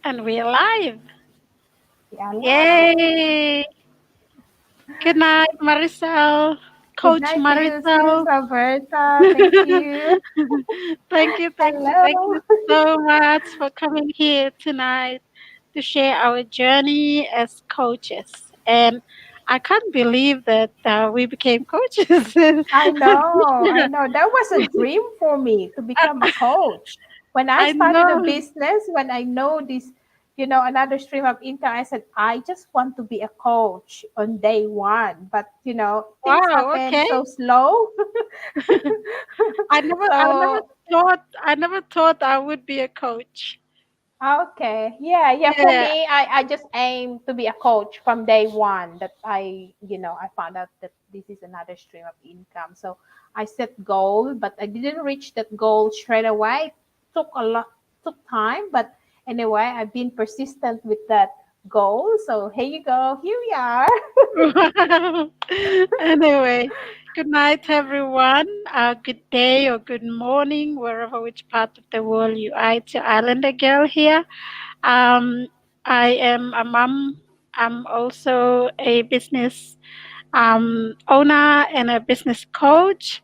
And we're live. Yeah, live. Yay! Good night, Maricel. Good Coach night to you, sis Maricel. Alberta. Thank you. Thank Hello. you so much for coming here tonight to share our journey as coaches. And I can't believe that we became coaches. I know. That was a dream for me to become a coach. When I I started a know. business, when I know this, another stream of income, I said, I just want to be a coach on day one. But, things Wow. happen Okay. so slow. So I never thought I would be a coach. okay. Yeah. For Yeah. me, I just aim to be a coach from day one that I found out that this is another stream of income. So I set goal, but I didn't reach that goal straight away. It took time, but anyway, I've been persistent with that goal. So here you go. Here we are. Anyway, good night, everyone. Good day or good morning, wherever which part of the world you are. It's your Islander girl here. Um, I am a mom. I'm also a business owner and a business coach.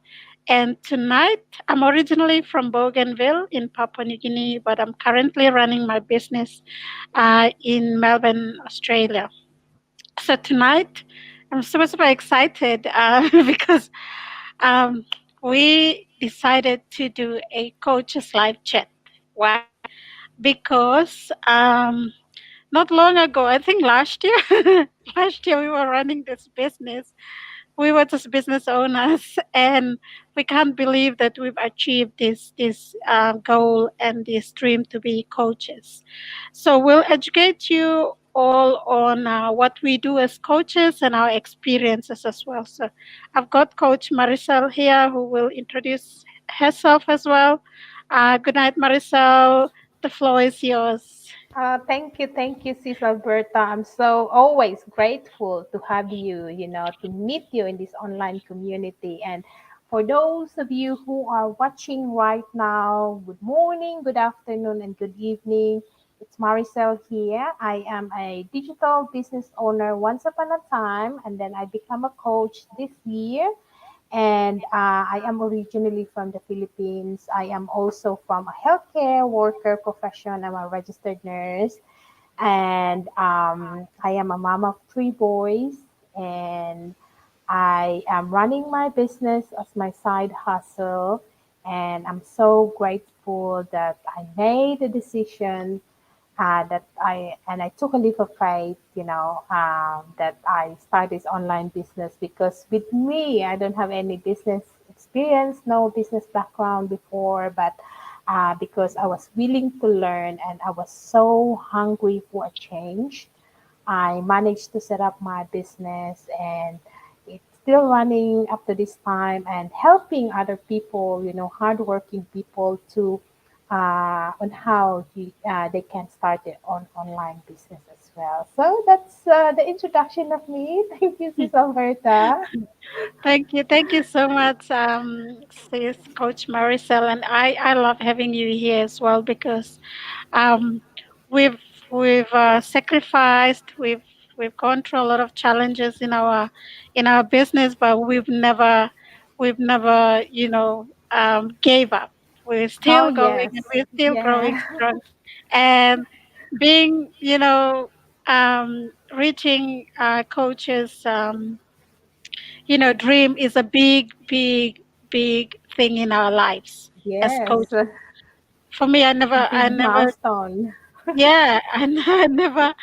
And tonight, I'm originally from Bougainville in Papua New Guinea, but I'm currently running my business in Melbourne, Australia. So tonight, I'm super excited because um, we decided to do a coaches live chat. Why? Because not long ago, I think last year, last year we were running this business. We were just business owners, and we can't believe that we've achieved this goal and this dream to be coaches. So we'll educate you all on what we do as coaches and our experiences as well. So I've got Coach Maricel here who will introduce herself as well. Good night, Maricel. The floor is yours. Thank you, Sis Alberta. I'm so always grateful to have you, to meet you in this online community. And for those of you who are watching right now, good morning, good afternoon, and good evening. It's Maricel here. I am a digital business owner once upon a time, and then I become a coach this year. And I am originally from the Philippines. I am also from a healthcare worker profession. I'm a registered nurse, and I am a mom of three boys, and I am running my business as my side hustle. And I'm so grateful that I made the decision that I took a leap of faith, that I started this online business because with me, I don't have any business experience, no business background before, but because I was willing to learn and I was so hungry for a change, I managed to set up my business, and it's still running up to this time and helping other people, hardworking people to on how they can start their own online business as well. So that's the introduction of me. Thank you, Sis Alberta. Thank you so much, sis, Coach Maricel, and I love having you here as well because um, we've we've sacrificed, we've gone through a lot of challenges in our business, but we've never gave up. We're Oh still going and yes, we're still growing yeah, strong, and being reaching coaches. Dream is a big thing in our lives as yes, coaches. For me, I big never, milestone. yeah, I never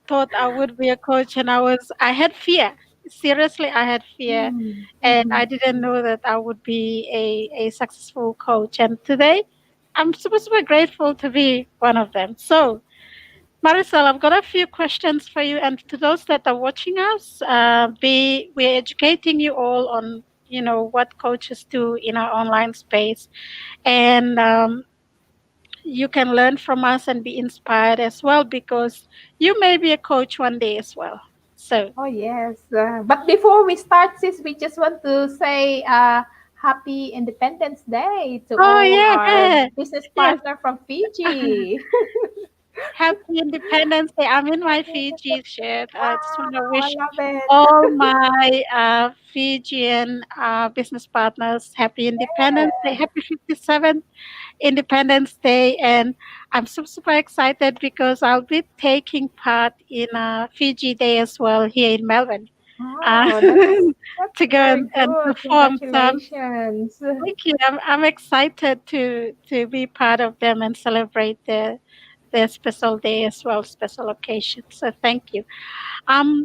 thought I would be a coach, and I had fear. Seriously, I had fear, Mm, and mhm. I didn't know that I would be a successful coach. And today, I'm super grateful to be one of them. So, Maricel, I've got a few questions for you, and to those that are watching us, we're educating you all on what coaches do in our online space, and you can learn from us and be inspired as well because you may be a coach one day as well. So, Oh yes, but before we start, sis, we just want to say Happy Independence Day to oh all our yeah, business yes, partner from Fiji. Happy Independence Day. I'm in my Fiji shirt. I just want to Wow, I wish love it. all my Fijian business partners happy Independence Day. Yeah. Happy 57th Independence Day. And I'm super excited because I'll be taking part in Fiji Day as well here in Melbourne uh, Oh, that's to go very and good. perform. So Congratulations. thank you. I'm excited to be part of them and celebrate their special day as well, special occasion. So thank you.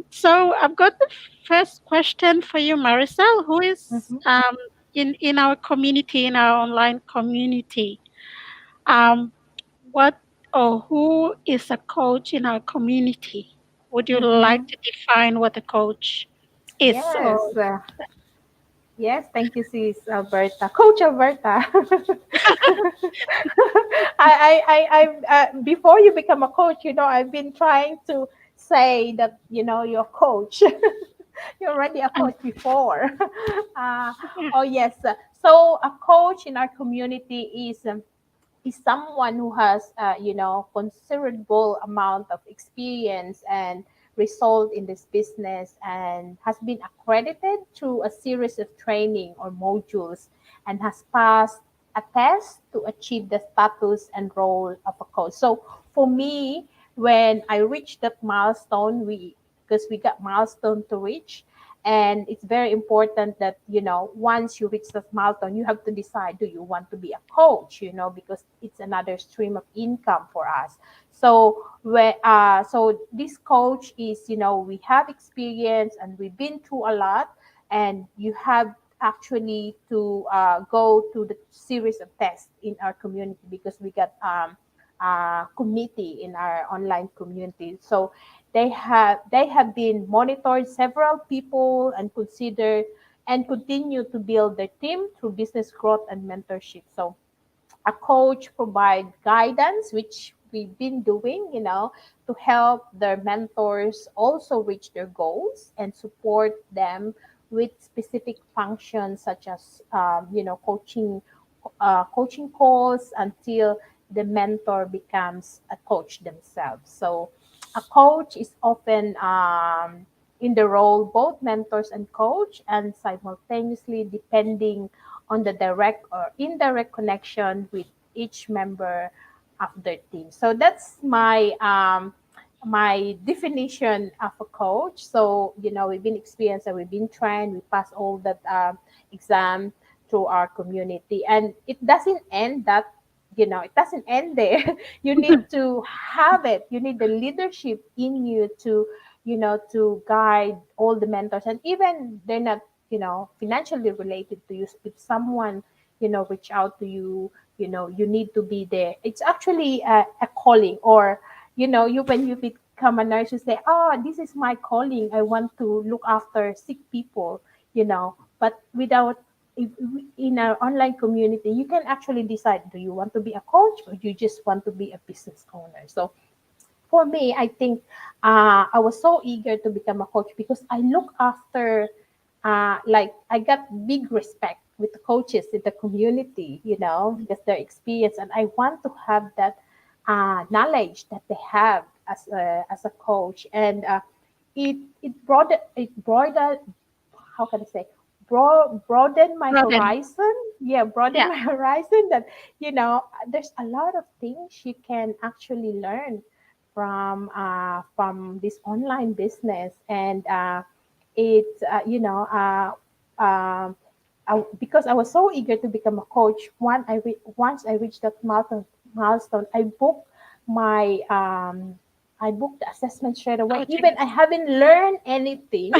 So I've got the first question for you, Maricel, who is Mhm. in our community, in our online community. Um, what or who is a coach in our community? Would you like Mhm. to define what a coach is? Or Yes. Yes, thank you, sis Alberta. Coach Alberta. Before you become a coach, I've been trying to say that, you're a coach. You're already a um, coach before. Uh, oh, yes. So, a coach in our community is someone who has considerable amount of experience and result in this business and has been accredited through a series of training or modules and has passed a test to achieve the status and role of a coach. So for me, when I reached that milestone, we because we got milestone to reach, and it's very important that once you reach that milestone, you have to decide, do you want to be a coach, because it's another stream of income for us. So this coach is, we have experience and we've been through a lot, and you have actually to go to the series of tests in our community, because we got committee in our online community. So they have been monitored several people and consider and continue to build their team through business growth and mentorship. So a coach provide guidance, which we've been doing, to help their mentors also reach their goals and support them with specific functions such as coaching calls until the mentor becomes a coach themselves. So a coach is often in the role both mentors and coach, and simultaneously depending on the direct or indirect connection with each member of their team. So that's my definition of a coach. So we've been experienced and we've been trained. We passed all that exam through our community, and it doesn't end that. It doesn't end there. You need to have it. You need the leadership in you to guide all the mentors, and even they're not financially related to you. If someone reach out to you, you need to be there. It's actually a calling, or you when you become a nurse, you say, oh, this is my calling, I want to look after sick people. But without if, in our online community, you can actually decide, do you want to be a coach or you just want to be a business owner? So for me, I think I was so eager to become a coach because I look after, like, I got big respect with the coaches in the community, because their experience, and I want to have that knowledge that they have as a coach, and it how can I say, broaden my Robin. horizon. Yeah, broaden Yeah. my horizon. That there's a lot of things you can actually learn from this online business, and it's because I was so eager to become a coach. Once I reached that milestone, my I booked the assessment straight away. Coaching. Even I haven't learned anything,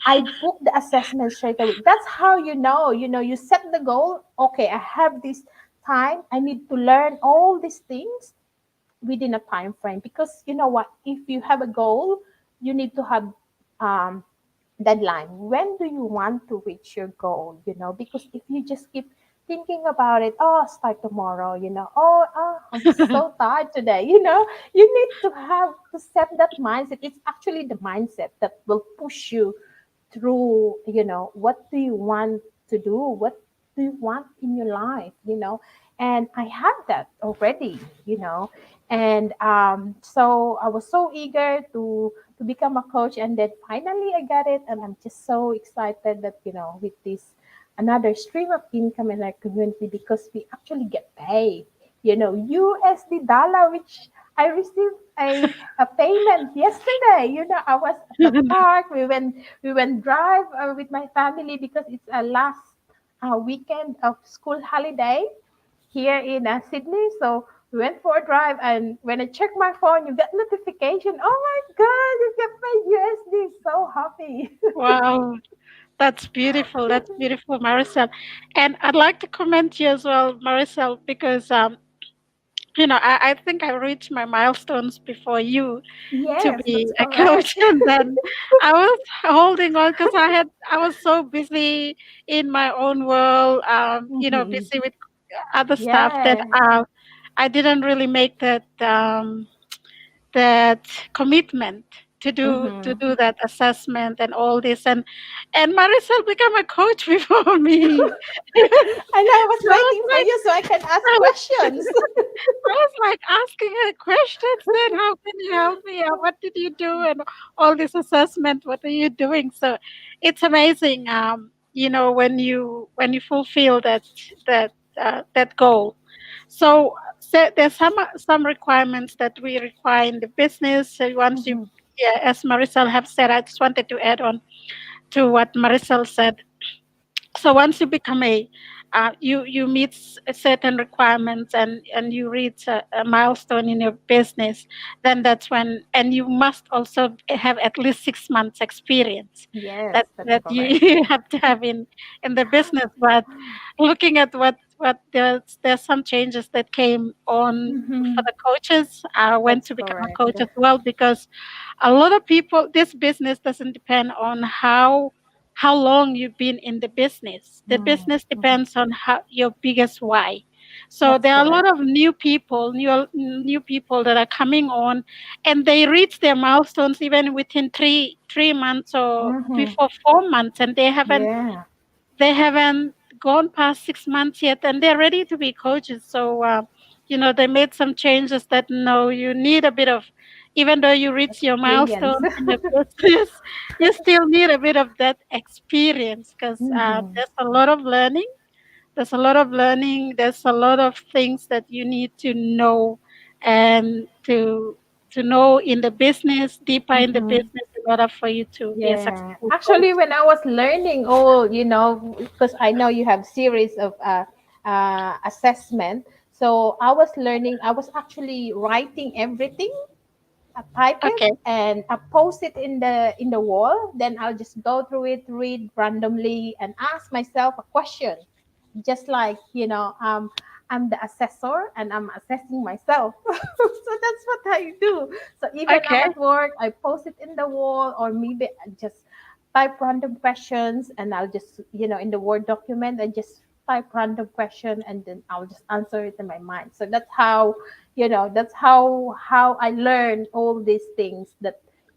I booked the assessment straight away. That's how you set the goal. Okay, I have this time. I need to learn all these things within a time frame, because you know what? If you have a goal, you need to have um, deadline. When do you want to reach your goal? Because if you just keep thinking about it, oh, start tomorrow. I'm so tired today. You need to set that mindset. It's actually the mindset that will push you through. What do you want to do? What do you want in your life? And I have that already. And so I was so eager to become a coach, and then finally I got it, and I'm just so excited that with this another stream of income in our community, because we actually get paid, USD dollar, which I received a payment yesterday. I was at the park. We went drive with my family because it's a last weekend of school holiday here in Sydney. So we went for a drive, and when I check my phone, you get notification. Oh my God, you get paid USD. So happy. Wow, that's beautiful. That's beautiful, Maricel. And I'd like to comment you as well, Maricel, because I think I reached my milestones before you to Yes, be that's a coach, correct. and then I was holding on because I was so busy in my own world, Mm-hmm. busy with other stuff that Yeah. I didn't really make that commitment to Mm-hmm. do that assessment and all this, and Marisol became a coach before me. And I was So I was waiting for like, you so I can ask I was, questions. I was like asking her questions. Then how can you help me? What did you do? And all this assessment. What are you doing? So it's amazing. When you fulfill that goal. So there's some requirements that we require in the business. So once you, Mm-hmm. yeah, as Marisol have said, I just wanted to add on to what Marisol said. So once you become you meet certain requirements, and you reach a milestone in your business, then that's when, and you must also have at least 6 months experience Yes, that's that you, correct. you have to have in the business. But looking at what there's some changes that came on for Mm-hmm. the coaches. I went That's to become a correct. coach as well, because a lot of people, this business doesn't depend on how long you've been in the business. The business Mm-hmm. depends on how your biggest why. So That's there are a lot correct. of new people that are coming on, and they reach their milestones even within three months or Mm-hmm. before 4 months, and Yeah, they haven't gone past 6 months yet, and they're ready to be coaches. So they made some changes that, no, you need a bit of, even though you reach your experience. milestones in the business, you still need a bit of that experience, because Mm-hmm. there's a lot of learning, there's a lot of things that you need to know, and to know in the business, deeper in the Mm-hmm. business, in order for you to be a Yeah, successful coach. actually, when I was learning all, because I know you have series of assessment, so I was learning. I was actually writing everything. I type it Okay. and I post it in the wall. Then I'll just go through it, read randomly, and ask myself a question. Just like I'm the assessor and I'm assessing myself. So that's what I do. So even I'm Okay. at work, I post it in the wall, or maybe I just type random questions, and I'll just in the Word document I just type random question, and then I'll just answer it in my mind. So that's how I learn all these things,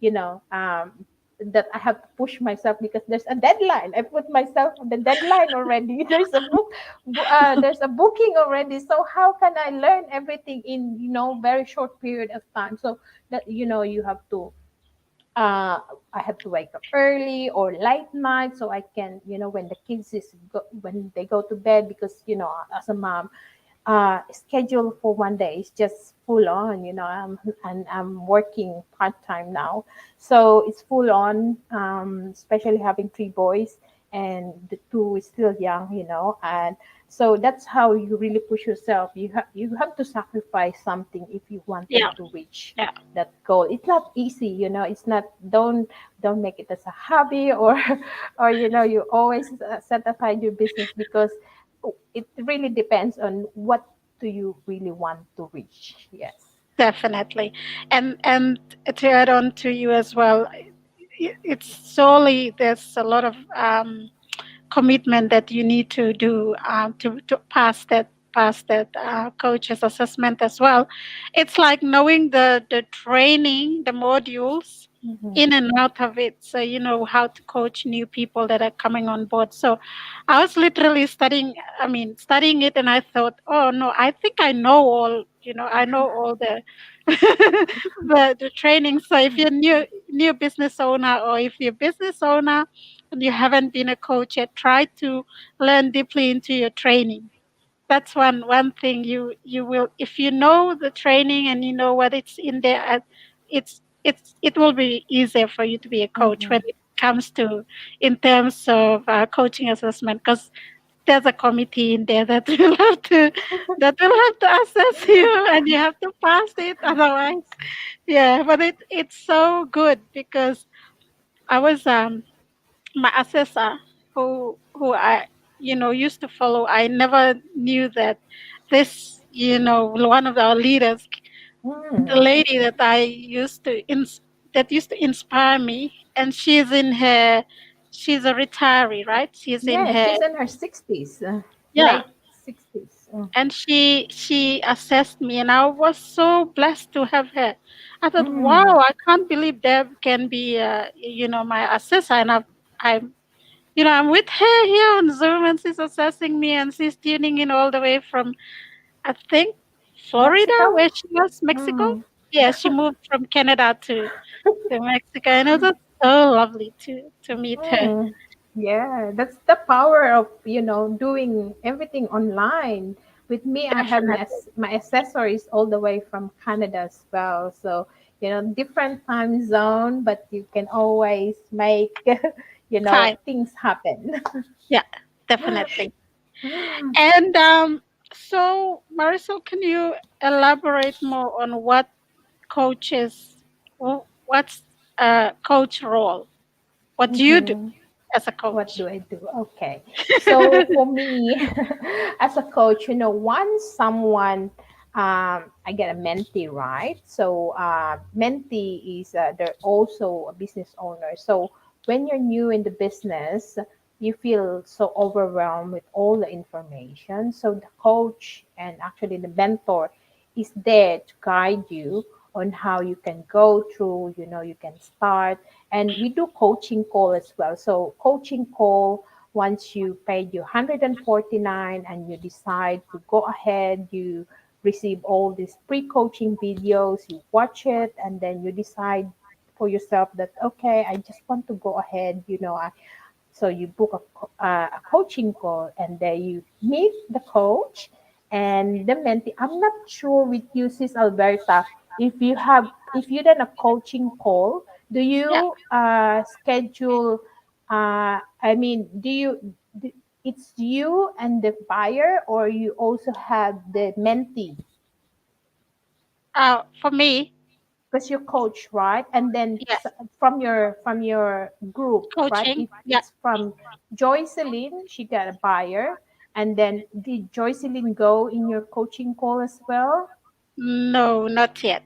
you know um that I have to push myself because there's a deadline. I put myself on the deadline already. There's a booking already. So how can I learn everything in very short period of time? So that you have to uh, I have to wake up early or late night so I can, when the when they go to bed, because as a mom, schedule for one day is just full on. And I'm working part time now, so it's full on. Especially having three boys, and the two is still young, and so that's how you really push yourself. You have to sacrifice something if you wanted Yeah. to reach Yeah. that goal. It's not easy. It's not. Don't make it as a hobby, or or you always set aside your business, because it really depends on what do you really want to reach. Yes. Definitely. And to add on to you as well, it's solely, there's a lot of commitment that you need to do, to pass that coach's assessment as well. It's like knowing the training, the modules Mm-hmm. in and out of it, so you know how to coach new people that are coming on board. So I was literally studying it, and I thought, oh no, I think I know I know all the the training. So if you're new business owner, or if you're business owner and you haven't been a coach yet, try to learn deeply into your training. That's one thing you will, if you know the training and you know what it's in there, it will be easier for you to be a coach when Mm-hmm. it comes to, in terms of coaching assessment, because there's a committee in there that will have to assess you, and you have to pass it, otherwise, yeah. But it's so good because I was my assessor, who I used to follow. I never knew that this, one of our leaders, the Mm. lady that I used to that used to inspire me, and she's a retiree, right? She's in Yeah, her, she's in her 60s, yeah. late 60s. And she assessed me, and I was so blessed to have her. I thought, Mm. wow, I can't believe Deb can be my assessor, and I'm with her here on Zoom, and she's assessing me, and she's tuning in all the way from, I think, Florida, Mexico? where she was, Mexico. Mm. Yeah, she moved from Canada to Mexico, and it was so lovely to meet her. Mm. Yeah, that's the power of, doing everything online. With me, I have Definitely. my accessories all the way from Canada as well. So, different time zone, but you can always make, Fine. things happen. Yeah, definitely. And so, Marisol, can you elaborate more on what's a coach role? What do you do Mhm. as a What coach? do I do? Okay. So for me, as a coach, once I get a mentee, right? So mentee is they're also a business owner. So when you're new in the business, you feel so overwhelmed with all the information. So the coach and actually the mentor is there to guide you on how you can go through, you can start. And we do coaching call as well. So coaching call, once you paid your 149 and you decide to go ahead, you receive all these pre-coaching videos, you watch it, and then you decide for yourself that, okay, I just want to go ahead, so you book a coaching call, and then you meet the coach and the mentee. I'm not sure with you, Sis Alberta, if you done a coaching call, do Yeah. you schedule? I mean, it's you and the buyer, or you also have the mentee? For me, Because you coach, right? And then yeah, from your group, right? coaching. If Yeah. it's from Joycelyn, she got a buyer, and then did Joycelyn go in your coaching call as well? No, not yet.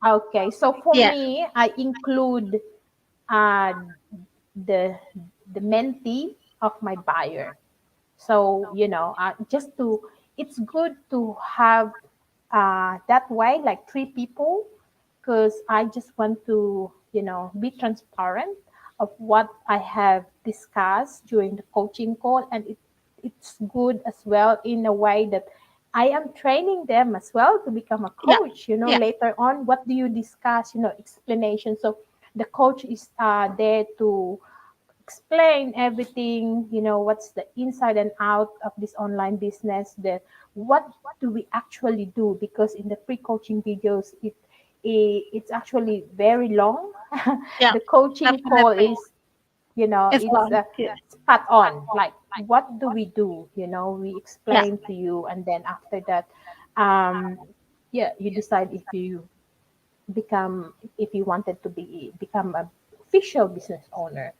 Okay, so for Yeah. me, I include uh, the the mentee of my buyer. So, just to, it's good to have that way, like three people, because I just want to, be transparent of what I have discussed during the coaching call. And it's good as well in a way that I am training them as well to become a Yeah. coach, Yeah. later on. What do you discuss, explanation. So the coach is there to explain everything, what's the inside and out of this online business, that what do we actually do, because in the pre-coaching videos, it's actually very long. Yeah. The coaching call Definitely. is, It's it's long. Yeah. spot on, like what do we do, we Yeah. explain to you, and then after that, um yeah, you decide if you wanted to become a official business owner.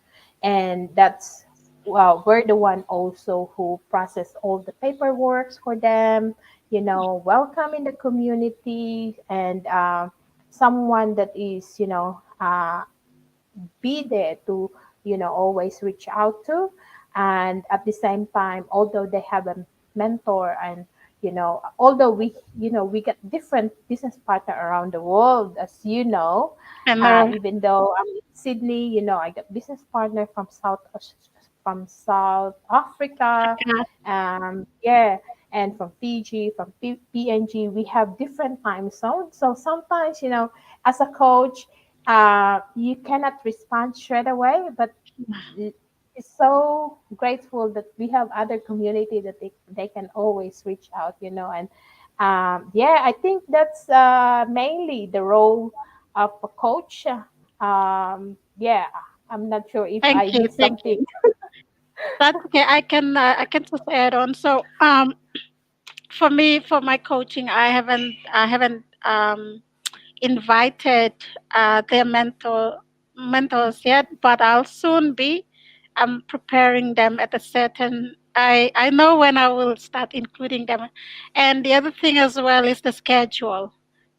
And that's, well, we're the one also who process all the paperwork for them, welcome in the community, and someone that is, be there to, always reach out to. And at the same time, although they have a mentor, and although we get different business partner around the world, as I know. even though I'm in Sydney, I got business partner from South Africa. Yeah. Yeah. and from Fiji, from PNG, we have different time zones. So sometimes, as a coach, you cannot respond straight away, but it's so grateful that we have other community that they can always reach out, and yeah, I think that's mainly the role of a coach. Yeah, I'm not sure if Thank I you, did thank you. something. That's okay. I can just add on. So for me, for my coaching, I haven't invited their mentors yet, but I'll soon be. I'm preparing them at a certain. I know when I will start including them, and the other thing as well is the schedule.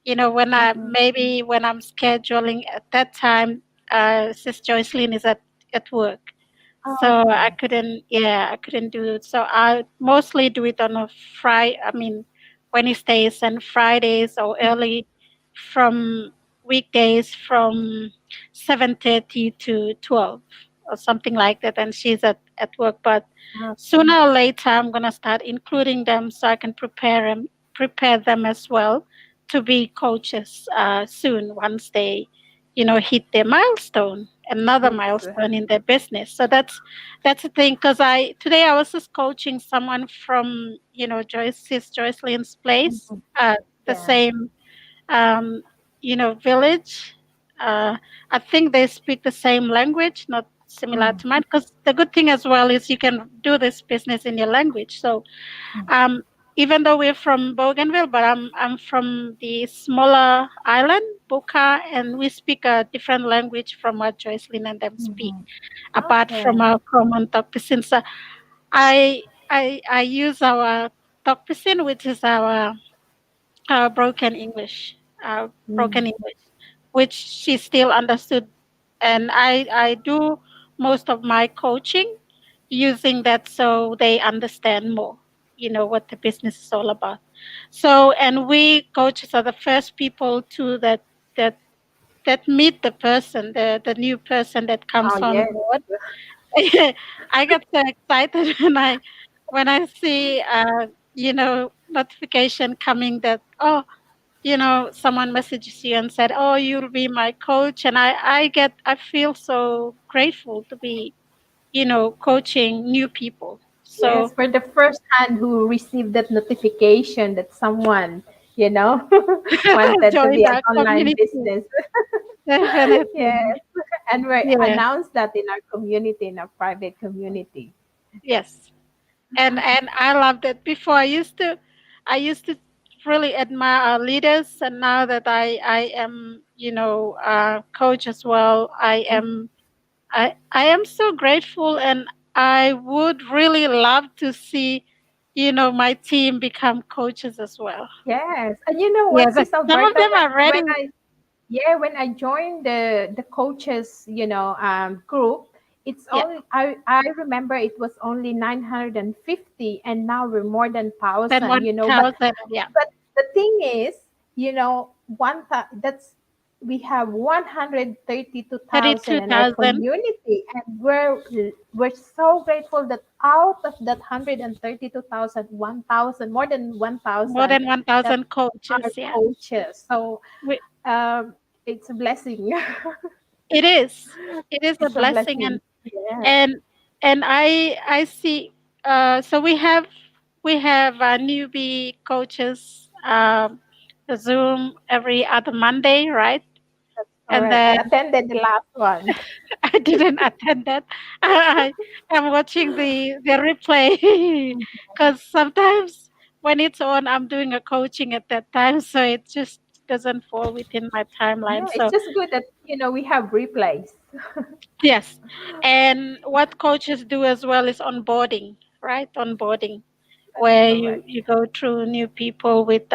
When Mhm. when I'm scheduling at that time, Sis Joycelyn is at work, so I Okay. couldn't, yeah, I couldn't do it. So I mostly do it on a Friday, I mean, Wednesdays and Fridays or early from weekdays from 7:30 to 12 or something like that. And she's at work. But Okay. sooner or later, I'm going to start including them so I can prepare them as well to be coaches soon once they, hit their milestone, another Yes. milestone in their business. So that's the thing. Because today I was just coaching someone from Joycelyn's place, Mhm. the Yeah. same um, village. Uh, I think they speak the same language, not similar Mm. to mine. Because the good thing as well is you can do this business in your language. So Mm. um, even though we're from Bougainville, but I'm from the smaller island, Buka, and we speak a different language from what Joycelyn and them speak, Mhm. apart from Okay. our common Tokpisin. So I use our Tokpisin, which is our broken Mm. English, which she still understood, and I do most of my coaching using that so they understand more, what the business is all about. So, and we coaches are the first people to that that meet the person, the new person that Oh comes on yes. board. I get so excited when I see notification coming that, oh, someone messages you and said, oh, you'll be my coach, and I feel so grateful to be coaching new people. Yes, So for the first hand who received that notification that someone, you know, wanted to join be an the online community, business. definitely. Yes. And we Yeah. announced that in our community, in our private community. Yes. And I love that. Before I used to really admire our leaders, and now that I am coach as well, I am so grateful, and I would really love to see my team become coaches as well. Yes. And you know Yeah, what, but Sis some of Alberta, them are when ready. I joined the coaches, group, it's Yeah, only I remember it was only 950 and now we're more than then 1,000, 1,000. Yeah, but the thing is, that's we have thirty-two 132,000 in our thousand, community, and we're so grateful that out of that 132,000, 1,000, more than more 1,000, than one that thousand are coaches. Yeah, coaches. So we, it's a blessing. it is. It is a It's a blessing, blessing. and Yeah, and and I see. So we have newbie coaches. Zoom every other Monday, right? that's And correct. I then attended the last one. I didn't attend that. I am watching the replay because sometimes when it's on, I'm doing a coaching at that time, so it just doesn't fall within my Yeah, timeline. it's So just good that we have replays. yes, and what coaches do as well is onboarding, right? Onboarding, That's where you correct. you go through new people with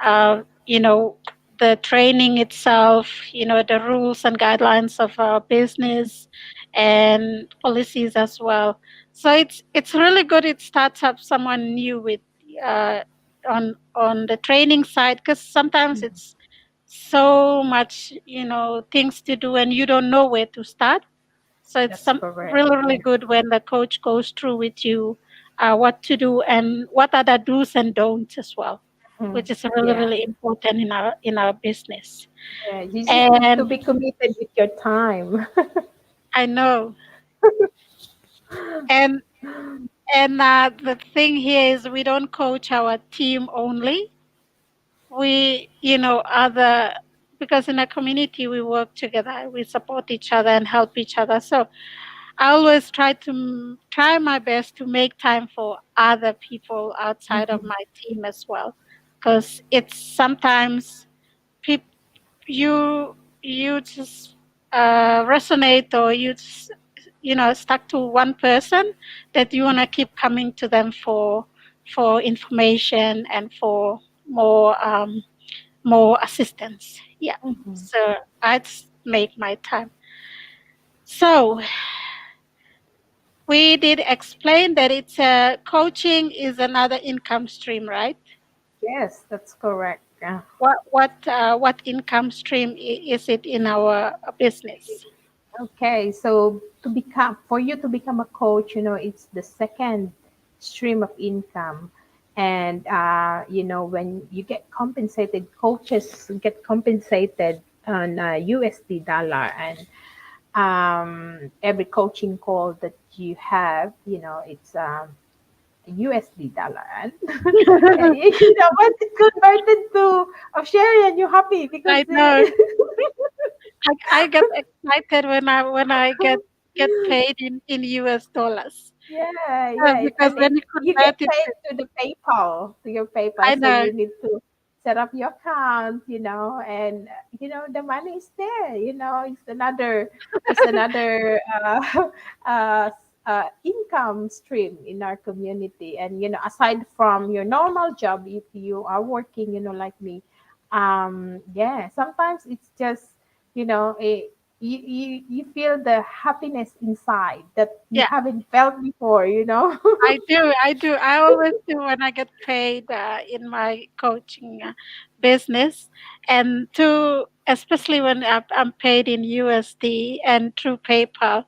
uh, you know, the training itself, the rules and guidelines of our business and policies as well. So it's really good. It starts up someone new with uh, on the training side, because sometimes Mhm. it's so much things to do and you don't know where to start. So it's That's some correct. really, really Yes. good when the coach goes through with you, what to do and what are the do's and don'ts as well, Mhm. which is really Yeah. really important in our business. Yeah. You just need to And be committed with your time. I know, and the thing here is we don't coach our team only. We, other, because in a community we work together, we support each other and help each other. So I always try my best to make time for other people outside of Mhm. my team as well, because it's sometimes people you just resonate, or you just, stuck to one person that you want to keep coming to them for information and for more more assistance. Yeah. Mhm. So I just make my time. So we did explain that it's coaching is another income stream, right? Yes, that's correct. Yeah. What income stream is it in our business? Okay, so for you to become a coach, it's the second stream of income. And when you get compensated, coaches get compensated on USD dollar, and every coaching call that you have, it's USD dollar. And you know what? It converted to Australian. You're happy because I know. I get excited when I get paid in US dollars. yeah, yeah, Because and when you you get convert it paid to, to the PayPal, to your PayPal. I So know, you need to set up your account, and the money is there. It's another income stream in our community. And aside from your normal job, if you are working, like me, yeah, sometimes it's just you feel the happiness inside that you yeah, haven't felt before. I do. I always do when I get paid in my coaching business, and to especially when I'm paid in USD and through PayPal.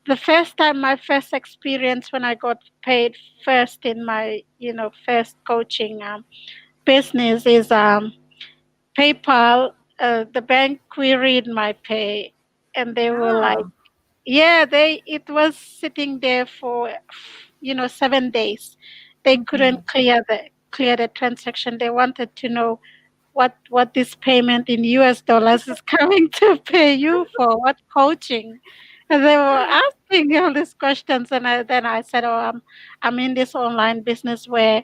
The first time, my first experience when I got paid first in my first coaching business is PayPal. The bank queried my pay, and they were like, Ah, yeah, it was sitting there for 7 days. They mhm, couldn't clear the transaction. They wanted to know what this payment in US dollars is coming to pay you for, what coaching. And they were asking all these questions, and then I said, "Oh, I'm in this online business where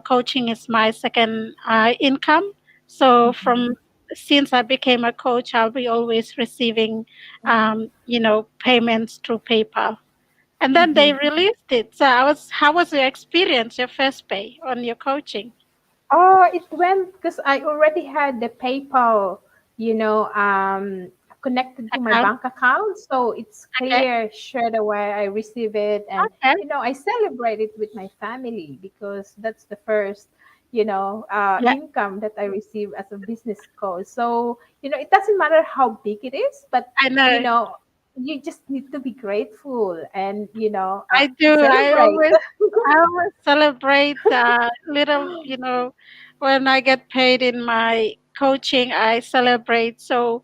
coaching is my second income. So mhm, from since I became a coach, I'll be always receiving, payments through PayPal." And then they mhm. released it. So how was your experience, your first pay on your coaching Oh, it went because I already had the PayPal, connected to my account? bank account. So it's Okay, clear straight away I receive it. And, okay, I celebrate it with my family because that's the first, yeah, income that I receive as a business coach. So, it doesn't matter how big it is, but, I you know. know, you just need to be grateful and, I do. celebrate. I always celebrate little, when I get paid in my coaching, I celebrate. So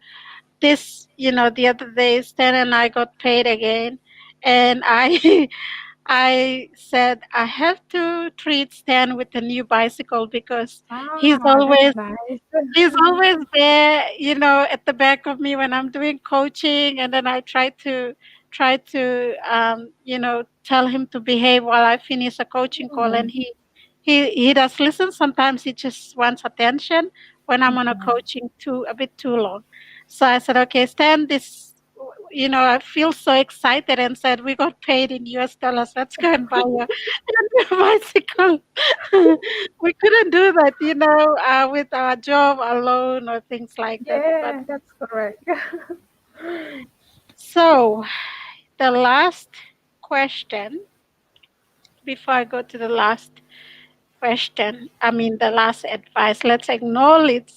this, the other day, Stan and I got paid again, and I I said I have to treat Stan with a new bicycle because he's Ah, that's always nice. he's always there, at the back of me when I'm doing coaching, and then I try to tell him to behave while I finish a coaching call, and Mm, he does listen. Sometimes he just wants attention when I'm on a mhm. coaching too a bit too long. So I said, okay, Stan, this. I feel so excited and said, we got paid in US dollars. Let's go and buy a new bicycle. We couldn't do that, with our job alone or things like that. But Yeah, that's correct. so the last question, before I go to the last question, I mean the last advice, let's acknowledge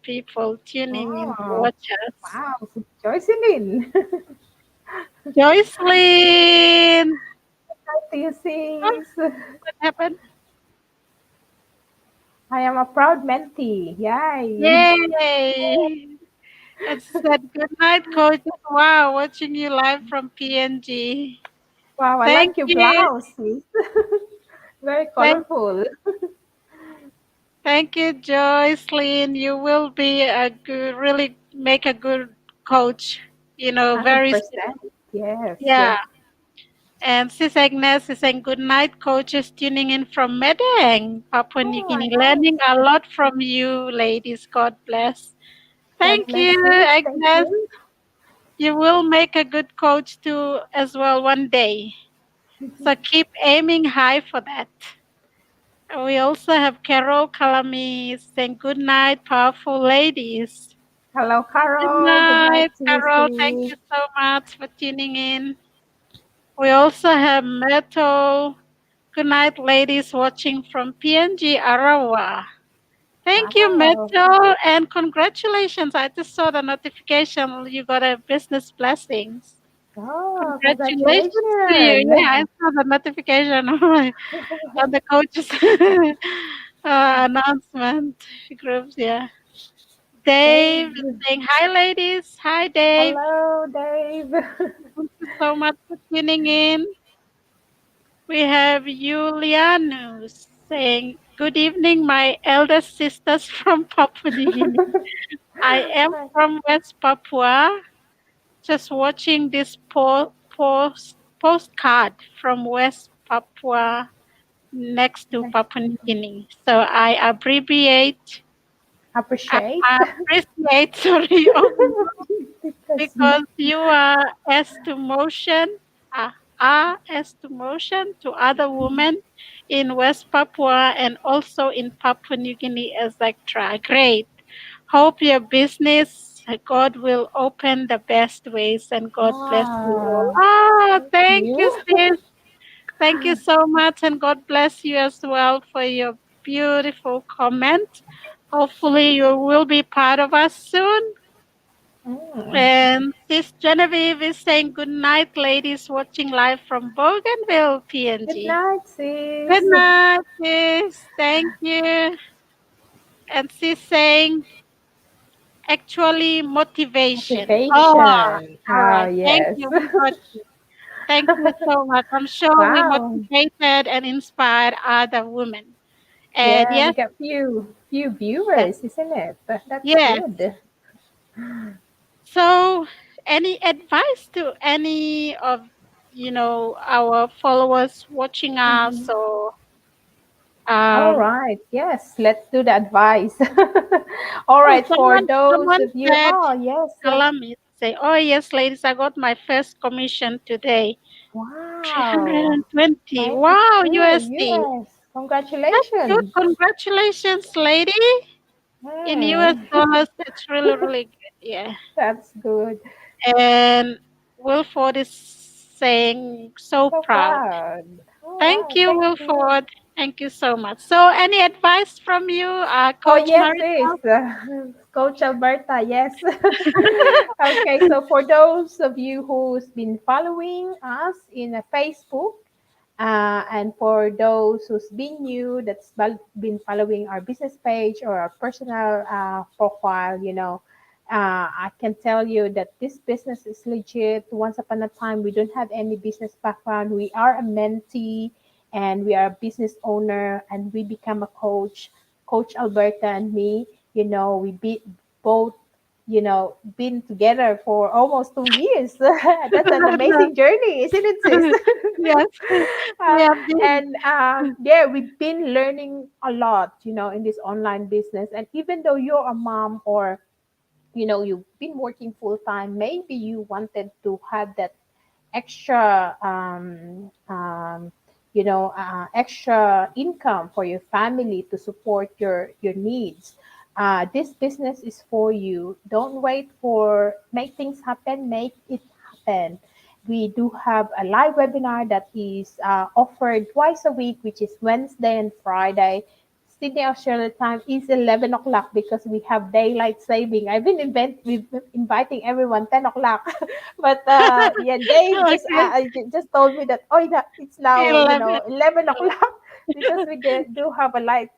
people tuning in to Oh, watch us. wow. Joycelyn, Joycelyn, nice to you, sis. I am a proud mentee. Yay. Yay! It said, good night, coach. Wow, watching you live from PNG. Wow, I Thank like your you. blouse, sis. Very Thank, colorful. thank you, Joycelyn. You will be a good, really make a good coach. Very soon. 100%. Yes. Yeah. And Sis Agnes is saying, good night, coaches tuning in from Medang, Papua New Oh, Guinea. nice. Learning a lot from you, ladies. God bless. God Thank bless you, sis. Thank Agnes. you. You will make a good coach too, as well, one day. So keep aiming high for that. We also have Carol Kalami saying, good night, powerful ladies. Hello, Good Carol. Good night night, to you, Carol. Thank sis. you so much for tuning in. We also have Metal. Good night, ladies, watching from PNG, Arawa. Thank you, Wow. Metal, and congratulations. I just saw the notification. You got a business blessings. Oh, Congratulations to you. congratulations. Yeah, I saw the notification on the coaches announcement groups. Yeah. Dave is Dave. saying, hi, ladies. Hi, Dave. Hello, Dave. Thank you so much for tuning in. We have Julianus saying, good evening, my eldest sisters from Papua New Guinea. I am from West Papua, just watching this postcard from West Papua next to Papua New Guinea. So I Appreciate. appreciate, sorry, That's because you are as to motion, are as to motion to other women in West Papua and also in Papua New Guinea as extra. Great. Hope your business, God will open the best ways and God bless you all. ah, Ah, thank thank you, you. sis. Thank you so much and God bless you as well for your beautiful comment. Hopefully you will be part of us soon. Mm. And Sis Genevieve is saying good night, ladies, watching live from Bougainville, Good PNG. night, Good sis. night, sis. Thank you. And she's saying actually motivation. Oh, Motivation. all Oh, right. Thank yes. you. We got you. Thank you so much. I'm sure we Wow. motivated and inspired other women. And Yeah, we yes, got few yes, viewers, isn't it? That's yes. good. So, any advice to any of our followers watching us, Mhm. or All um, right. Yes, let's do the advice. All oh, right, for those someone of you. said, Oh, yes. Alami say, oh yes, ladies, I got my first commission today, Wow. 320. Wow, 92 USD. US. That's good. Congratulations. Congratulations, lady. In US Hmm. dollars, that's really really good. Yeah. That's good. And Wilford is saying so So proud. proud. All Thank right. you, Thank you. Wilford. Thank you so much. So, any advice from you, Oh, Coach yes, sis. Maricel? Coach Alberta, yes. Okay, so for those of you who's been following us in Facebook, and for those who's been new, been following our business page or our personal profile, I can tell you that this business is legit. Once upon a time, we don't have any business background. We are a mentee and we are a business owner and we become a coach. Coach Alberta and me, we both been together for almost 2 years. That's an amazing journey, isn't it, sis? Yes, we uh, have been. and yeah, we've been learning a lot, in this online business. And even though you're a mom or you've been working full time, maybe you wanted to have that extra extra income for your family to support your needs. This business is for you. Don't wait for make things happen, make it happen. We do have a live webinar that is offered twice a week, which is Wednesday and Friday. Sydney, Australia time is 11 o'clock because we have daylight saving. I've been we've been inviting everyone 10 o'clock. But yeah, Dave Okay, just told me that, oh, it's now, 11. 11 o'clock. because we do have a light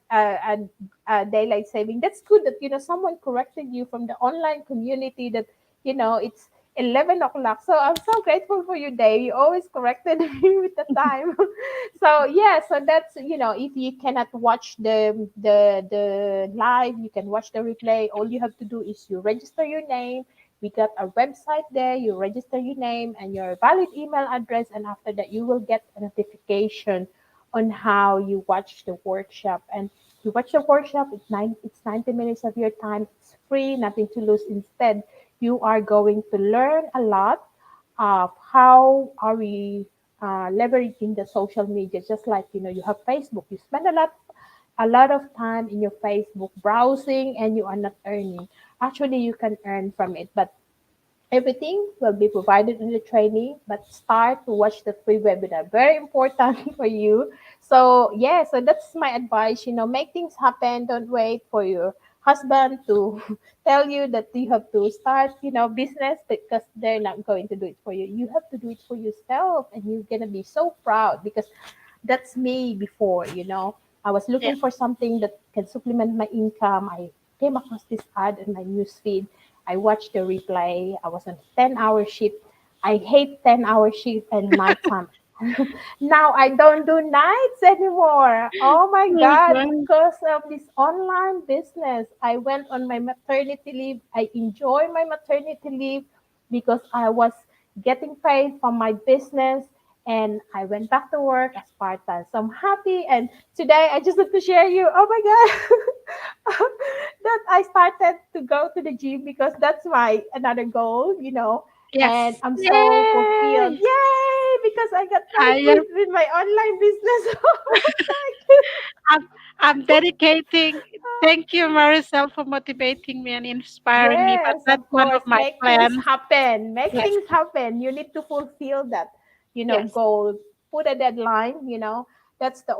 daylight saving. That's good that someone corrected you from the online community that it's 11 o'clock. So I'm so grateful for you, Dave. You always corrected me with the time. So yeah, so that's if you cannot watch the live, you can watch the replay. All you have to do is you register your name. We got a website there. You register your name and your valid email address, and after that, you will get a notification on how you watch the workshop. And you watch the workshop. It's 90 minutes of your time. It's free, nothing to lose. Instead, you are going to learn a lot of how are we leveraging the social media. Just like you have Facebook. You spend a lot of time in your Facebook browsing, and you are not earning. Actually, you can earn from it, but everything will be provided in the training, but start to watch the free webinar. Very important for you. So yeah, so that's my advice. Make things happen. Don't wait for your husband to tell you that you have to start, business, because they're not going to do it for you. You have to do it for yourself, and you're gonna be so proud because that's me before. I was Yeah. looking for something that can supplement my income. I came across this ad in my news feed. I watched the replay. I was on 10-hour shift. I hate 10-hour shift and nighttime. Now I don't do nights anymore. Oh my Oh, God, God. because of this online business. I went on my maternity leave. I enjoy my maternity leave because I was getting paid from my business, and I went back to work as part time. So I'm happy. And today I just want to share you. Oh my God, that I started to go to the gym because that's my another goal. And Yes. I'm so fulfilled. Yay! Yay! Because I got I paid am. with my online business. Oh my I'm, I'm dedicating. God. Thank you, Maricel, for motivating me and inspiring me. But Yes, that's of one course. of my Make things plans. happen. Make Yes. things happen. You need to fulfill that, Yes. goal. Put a deadline. That's the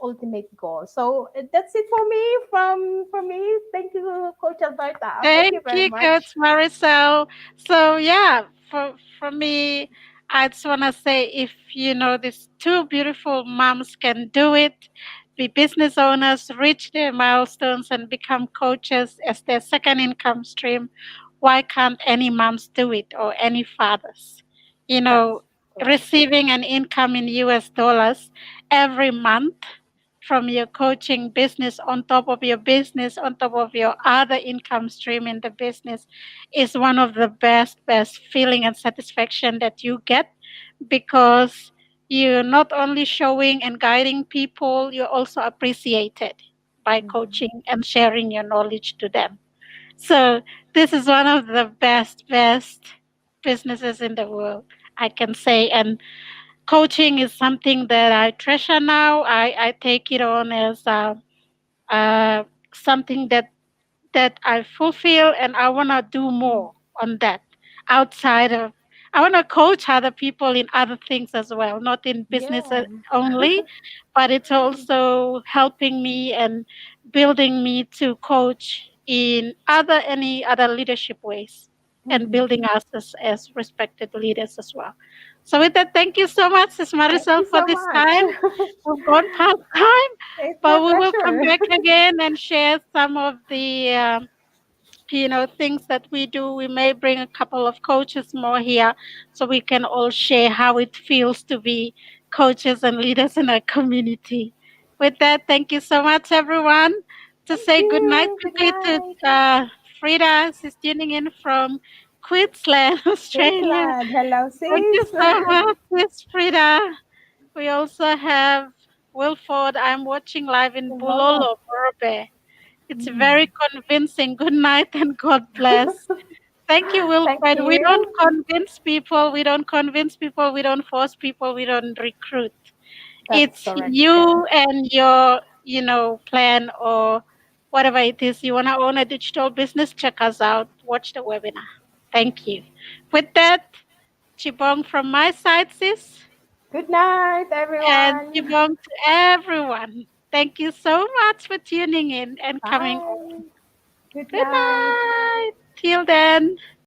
ultimate goal. So that's it for me from me. Thank you, Coach Alberta. Thank you Thank very you, Coach much. Maricel. So yeah, for me, I just wanna say if these two beautiful moms can do it, be business owners, reach their milestones, and become coaches as their second income stream, why can't any moms do it or any fathers? You That's know, correct. receiving an income in US dollars every month from your coaching business on top of your business on top of your other income stream in the business is one of the best feeling and satisfaction that you get, because you're not only showing and guiding people, you're also appreciated by Mhm. coaching and sharing your knowledge to them. So this is one of the best businesses in the world, I can say. And coaching is something that I treasure now. I take it on as uh, something that I fulfill, and I want to do more on that outside of. I want to coach other people in other things as well, not in business Yeah. only, but it's also helping me and building me to coach in other any other leadership ways and Mhm. building us as respected leaders as well. So with that, thank you so much, Ms. Thank Marisol, you for so this much. time. We've gone past time, It's my but we will come pleasure. back again and share some of the things that we do. We may bring a couple of coaches more here so we can all share how it feels to be coaches and leaders in our community. With that, thank you so much, everyone. To Thank say good night you. Good quickly to night. Frida, who's tuning in from Queensland, Australia. Queensland. Hello, Thank you sis. so much, Miss Frida. We also have Wilford. I'm watching live in Hello. Bulolo, Morobe. It's Mm. very convincing. Good night and God bless. Thank you, Thank Wilfred. We don't you. convince people. We don't convince people. We don't force people. We don't recruit. That's It's correct. you and your, plan or whatever it is. You want to own a digital business? Check us out. Watch the webinar. Thank you. With that, Chibong from my side, sis, Good night, and everyone. Chibong to everyone. Thank you so much for tuning in and coming on. Bye. Good Good night. night. Till then.